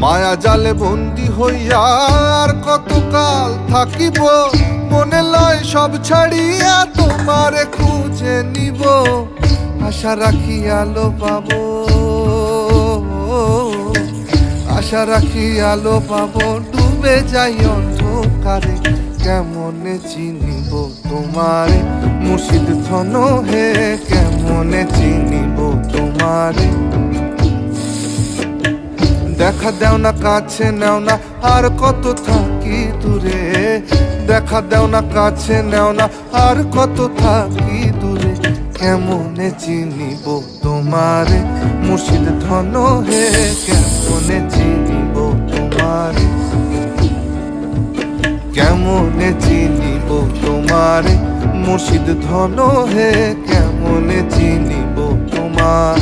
মায়া জালে বন্দি হইয়া আর কতকাল থাকিব, মনে লয় সব ছাড়িয়া তোমারে খুঁজে নিব। আশা রাখি আলো পাবো, আশা রাখি আলো পাবো, ডুবে যাই অন্ধকারে কেমনে চিনিব তোমারে মুর্শিদ ধন হে, কেমনে চিনিব তোমারে। দেখা দেও না কাছে নেও না আর কত থাকি দূরে, দেখা দেও না কাছে নেও না আর কত থাকি দূরে, কেমনে চিনিব তোমারে মুর্শিদ ধন হে, কেমনে চিনিব তোমারে, কেমনে চিনিব তোমারে মুর্শিদ ধন হে, কেমনে চিনিব তোমার।